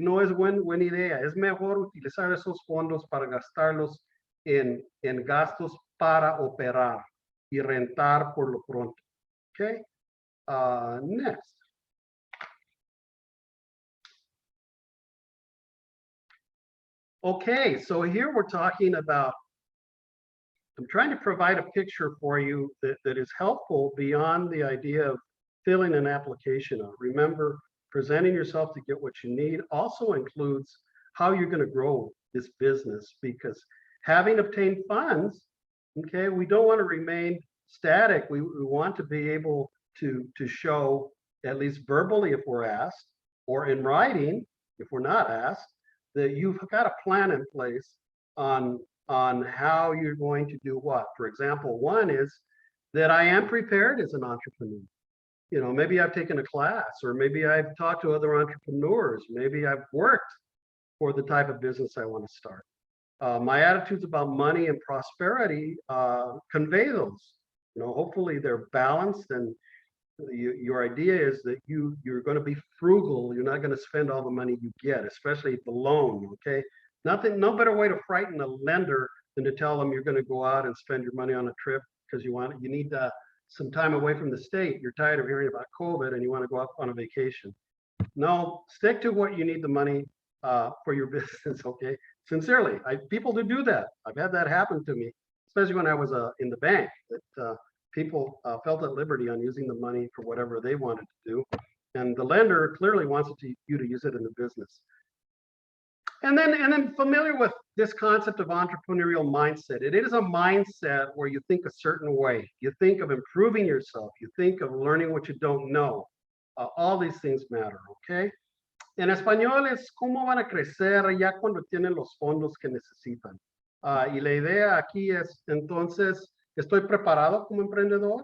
no es buena idea. Es mejor utilizar esos fondos para gastarlos en gastos para operar y rentar por lo pronto. Okay? Next. Okay, so here we're talking about, I'm trying to provide a picture for you that is helpful beyond the idea of filling an application out. Remember, presenting yourself to get what you need also includes how you're going to grow this business, because having obtained funds, okay, we don't want to remain static. We want to be able to show, at least verbally if we're asked, or in writing if we're not asked, that you've got a plan in place on how you're going to do what. For example, one is that I am prepared as an entrepreneur. You know, maybe I've taken a class, or maybe I've talked to other entrepreneurs. Maybe I've worked for the type of business I want to start. My attitudes about money and prosperity convey those. You know, hopefully they're balanced, and your idea is that you're going to be frugal. You're not going to spend all the money you get, especially the loan. Okay, no better way to frighten a lender than to tell them you're going to go out and spend your money on a trip because you need some time away from the state. You're tired of hearing about COVID and you want to go out on a vacation. No, stick to what you need the money for your business. Okay, sincerely, people do that. I've had that happen to me, especially when I was in the bank. That people felt at liberty on using the money for whatever they wanted to do, and the lender clearly wants you to use it in the business. And then familiar with this concept of entrepreneurial mindset. It is a mindset where you think a certain way. You think of improving yourself. You think of learning what you don't know. All these things matter, okay? En español es cómo van a crecer ya cuando tienen los fondos que necesitan. Y la idea aquí es, entonces, ¿estoy preparado como emprendedor?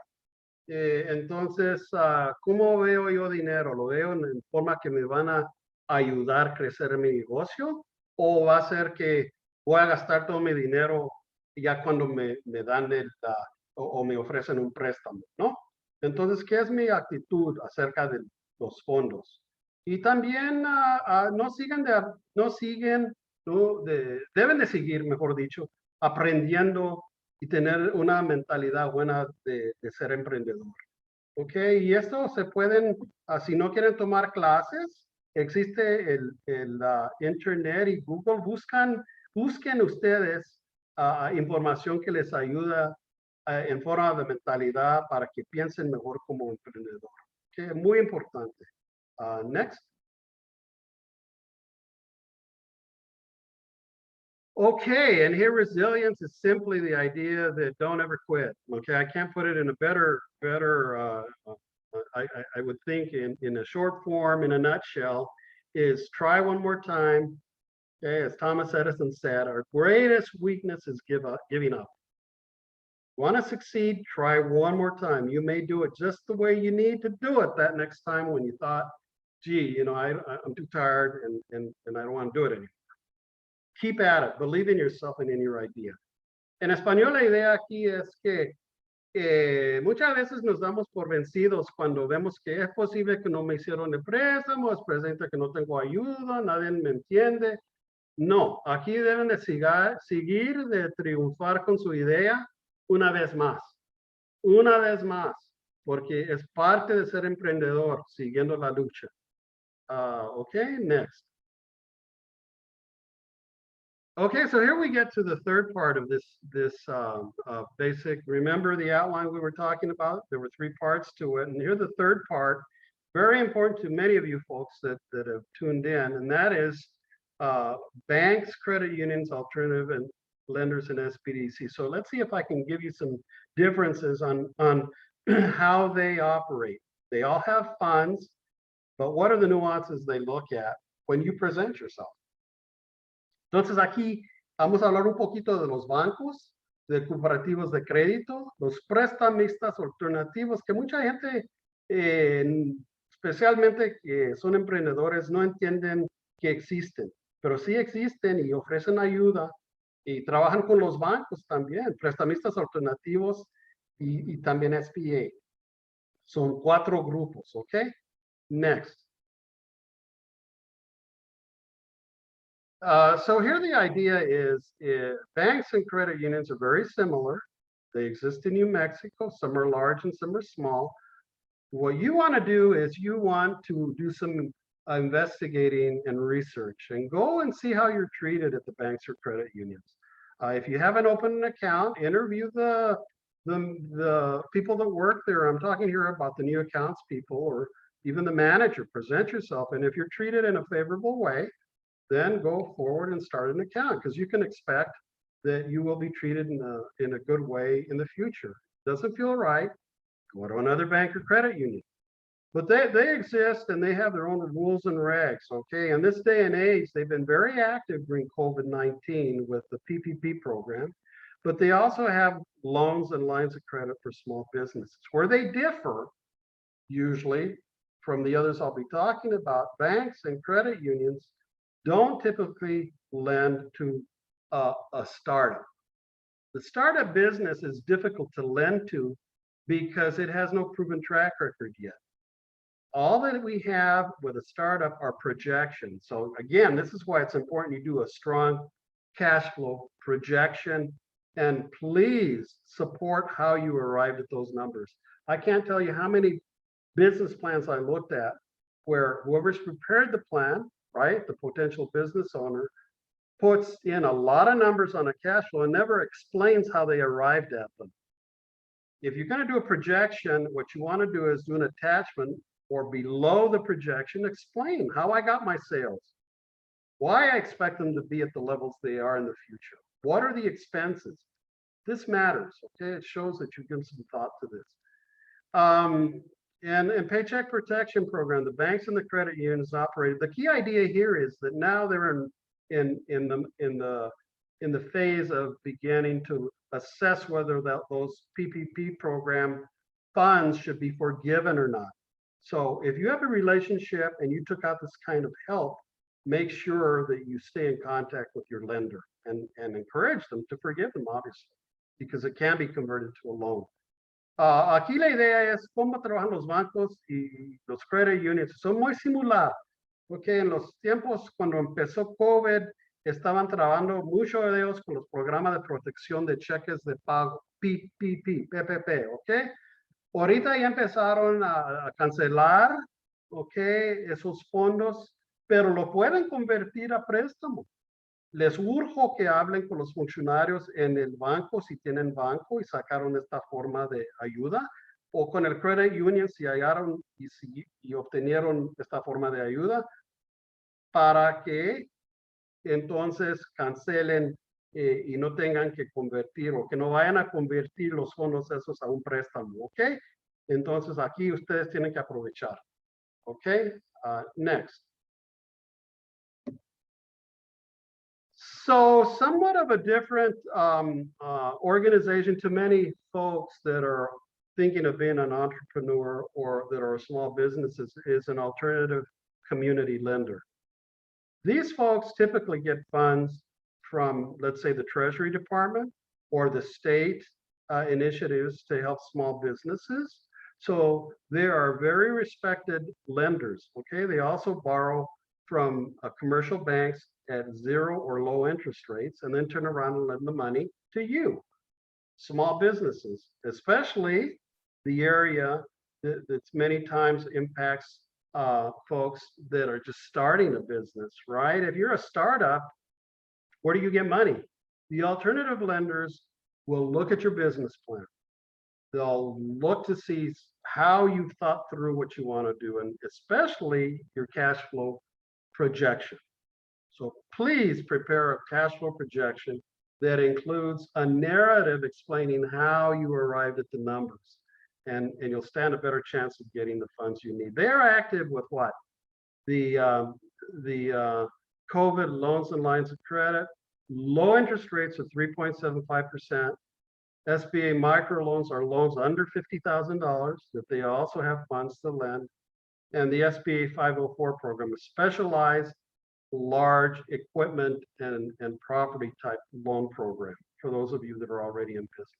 Entonces, ¿cómo veo yo dinero? ¿Lo veo en forma que me van a ayudar a crecer en mi negocio? ¿O va a ser que voy a gastar todo mi dinero ya cuando me dan o me ofrecen un préstamo, ¿no? Entonces, ¿qué es mi actitud acerca de los fondos? Y también deben de seguir, mejor dicho, aprendiendo y tener una mentalidad buena de ser emprendedor. Ok, y esto se pueden, si no quieren tomar clases, existe el internet y Google. Busquen ustedes información que les ayuda en forma de mentalidad para que piensen mejor como emprendedor. Okay, muy importante. Next. Okay, and here resilience is simply the idea that don't ever quit. Okay, I can't put it in a better I would think in a short form, in a nutshell, is try one more time. Okay, as Thomas Edison said, our greatest weakness is giving up. Want to succeed? Try one more time. You may do it just the way you need to do it that next time when you thought, gee, you know, I'm too tired and I don't want to do it anymore. Keep at it. Believe in yourself and in your idea. En español, la idea aquí es que muchas veces nos damos por vencidos cuando vemos que es posible que no me hicieron el préstamo, es presente que no tengo ayuda, nadie me entiende. No, aquí deben de seguir de triunfar con su idea una vez más, porque es parte de ser emprendedor, siguiendo la lucha. Okay, next. Okay, so here we get to the third part of this basic. Remember the outline we were talking about? There were 3 parts to it, and here's the third part, very important to many of you folks that have tuned in, and that is banks, credit unions, alternative and lenders, and SBDC. So let's see if I can give you some differences on how they operate. They all have funds, but what are the nuances they look at when you present yourself? Entonces aquí vamos a hablar un poquito de los bancos, de cooperativos de crédito, los prestamistas alternativos, que mucha gente, especialmente que son emprendedores, no entienden que existen, pero sí existen y ofrecen ayuda y trabajan con los bancos también, prestamistas alternativos y también SBA. Son 4 grupos, ¿ok? Next. So here the idea is banks and credit unions are very similar. They exist in New Mexico. Some are large and some are small. What you want to do is you want to do some investigating and research, and go and see how you're treated at the banks or credit unions. If you haven't opened an account, interview the people that work there. I'm talking here about the new accounts people, or even the manager. Present yourself, and if you're treated in a favorable way, then go forward and start an account, because you can expect that you will be treated in a good way in the future. Doesn't feel right, go to another bank or credit union. But they exist, and they have their own rules and regs, okay? In this day and age, they've been very active during COVID-19 with the PPP program, but they also have loans and lines of credit for small businesses. Where they differ, usually, from the others I'll be talking about, banks and credit unions don't typically lend to a startup. The startup business is difficult to lend to because it has no proven track record yet. All that we have with a startup are projections. So again, this is why it's important you do a strong cash flow projection, and please support how you arrived at those numbers. I can't tell you how many business plans I looked at where whoever's prepared the plan, right, the potential business owner, puts in a lot of numbers on a cash flow and never explains how they arrived at them. If you're going to do a projection, what you want to do is do an attachment or below the projection, explain how I got my sales, why I expect them to be at the levels they are in the future. What are the expenses? This matters, okay? It shows that you give some thought to this. And Paycheck Protection Program, the banks and the credit unions operated. The key idea here is that now they're in the phase of beginning to assess whether those PPP program funds should be forgiven or not. So if you have a relationship and you took out this kind of help, make sure that you stay in contact with your lender and encourage them to forgive them, obviously, because it can be converted to a loan. Aquí la idea es cómo trabajan los bancos y los credit unions. Son muy similar, porque en los tiempos cuando empezó COVID, estaban trabajando muchos de ellos con los programas de protección de cheques de pago, PPP, ¿ok? Ahorita ya empezaron a cancelar, ¿ok? Esos fondos, pero lo pueden convertir a préstamo. Les urjo que hablen con los funcionarios en el banco, si tienen banco y sacaron esta forma de ayuda, o con el credit union si hallaron y obtenieron esta forma de ayuda, para que entonces cancelen y no tengan que convertir, o que no vayan a convertir los fondos esos a un préstamo, ¿ok? Entonces aquí ustedes tienen que aprovechar, ¿ok? Next. So somewhat of a different organization to many folks that are thinking of being an entrepreneur or that are small businesses is an alternative community lender. These folks typically get funds from, let's say, the Treasury Department or the state initiatives to help small businesses. So they are very respected lenders, okay? They also borrow from commercial banks at 0 or low interest rates, and then turn around and lend the money to you, small businesses, especially the area that many times impacts folks that are just starting a business, right? If you're a startup, where do you get money? The alternative lenders will look at your business plan. They'll look to see how you've thought through what you want to do, and especially your cash flow projection. So please prepare a cash flow projection that includes a narrative explaining how you arrived at the numbers, and you'll stand a better chance of getting the funds you need. They're active with what? The COVID loans and lines of credit, low interest rates of 3.75%. SBA microloans are loans under $50,000 that they also have funds to lend. And the SBA 504 program, a specialized large equipment and property type loan program for those of you that are already in business.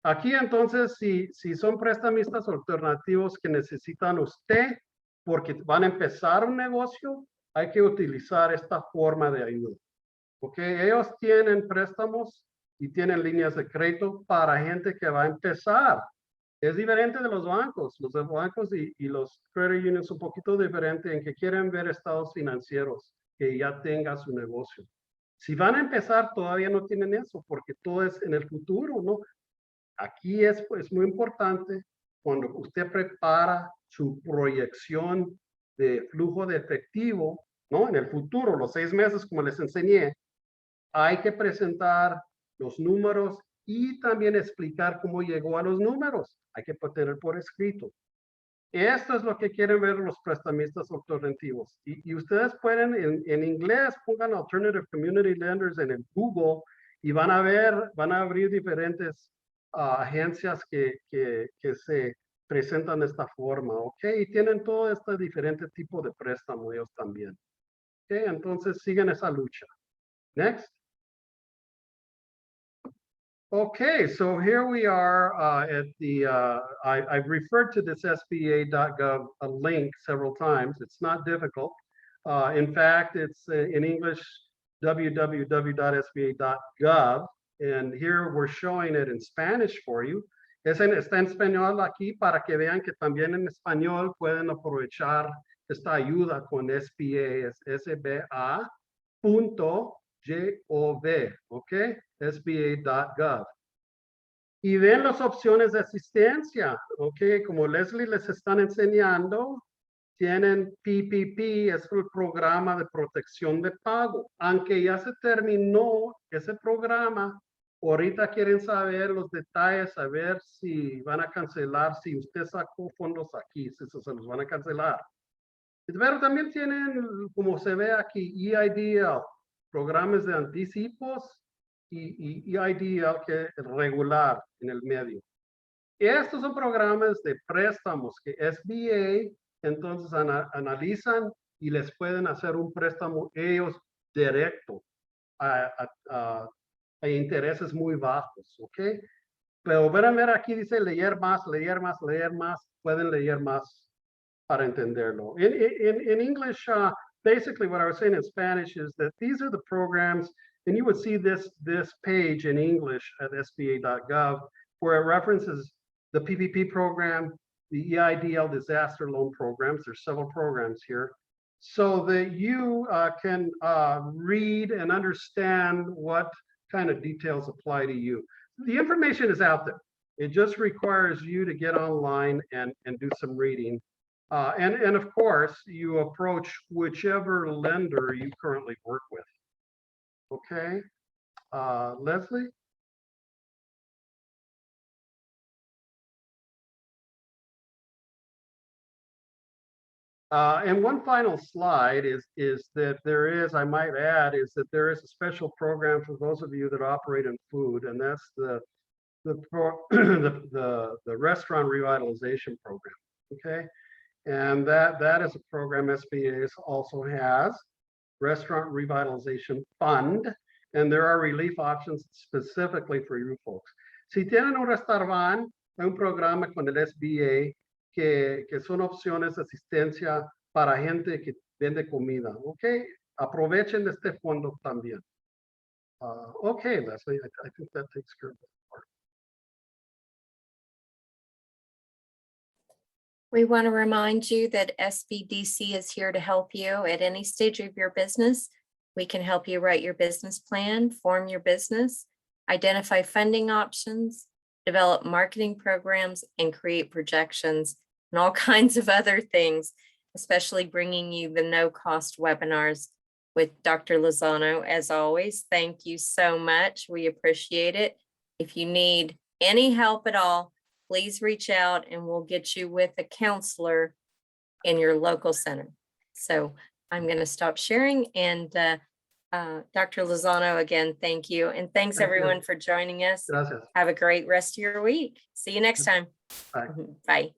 Aquí entonces, si son prestamistas alternativos que necesitan usted porque van a empezar un negocio, hay que utilizar esta forma de ayuda. Porque ellos tienen préstamos y tienen líneas de crédito para gente que va a empezar Es diferente de los bancos. Los bancos y los credit unions un poquito diferente en que quieren ver estados financieros que ya tenga su negocio. Si van a empezar, todavía no tienen eso, porque todo es en el futuro, ¿no? Aquí es pues muy importante cuando usted prepara su proyección de flujo de efectivo, ¿no? En el futuro, los 6 meses, como les enseñé, hay que presentar los números y también explicar cómo llegó a los números. Hay que tener por escrito. Esto es lo que quieren ver los prestamistas alternativos. Y ustedes pueden, en inglés, pongan Alternative Community Lenders en el Google y van a ver, van a abrir diferentes agencias que se presentan de esta forma, ¿ok? Y tienen todo este diferente tipo de préstamo ellos también. ¿Ok? Entonces siguen esa lucha. Next. Okay, so here we are at the, I've referred to this SBA.gov link several times. It's not difficult. In fact, it's in English, www.sba.gov. And here we're showing it in Spanish for you. Está en español aquí para que vean que también en español pueden aprovechar esta ayuda con SBA, es sba.gov, ¿ok? SBA.gov. Y ven las opciones de asistencia, ¿ok? Como Leslie les están enseñando, tienen PPP, es el programa de protección de pago. Aunque ya se terminó ese programa, ahorita quieren saber los detalles, saber si van a cancelar, si usted sacó fondos aquí, si se los van a cancelar. Pero también tienen, como se ve aquí, EIDL, programas de anticipos y EIDL que es regular en el medio. Estos son programas de préstamos que SBA entonces analizan y les pueden hacer un préstamo ellos directo a intereses muy bajos, ¿ok? Pero van a ver aquí dice leer más, leer más, leer más, pueden leer más para entenderlo. In English, basically what I was saying in Spanish is that these are the programs, and you would see this page in English at sba.gov, where it references the PPP program, the EIDL disaster loan programs. There's several programs here, so that you can read and understand what kind of details apply to you. The information is out there. It just requires you to get online and do some reading. And of course, you approach whichever lender you currently work with. Okay, Leslie? And one final slide is that there is, I might add, is that there is a special program for those of you that operate in food, and that's the restaurant revitalization program. Okay. And that is a program SBA also has, Restaurant Revitalization Fund, and there are relief options specifically for you folks. Si tienen un restaurante, hay un programa con el SBA que son opciones de asistencia para gente que vende comida, ¿ok? Aprovechen de este fondo también. Okay, Leslie, I think that takes care of that part. We want to remind you that SBDC is here to help you at any stage of your business. We can help you write your business plan, form your business, identify funding options, develop marketing programs, and create projections, and all kinds of other things, especially bringing you the no-cost webinars with Dr. Lozano. As always, thank you so much. We appreciate it. If you need any help at all, please reach out and we'll get you with a counselor in your local center. So I'm going to stop sharing, and Dr. Lozano, again, thank you. And thanks everyone for joining us. Gracias. Have a great rest of your week. See you next time. Bye. Bye.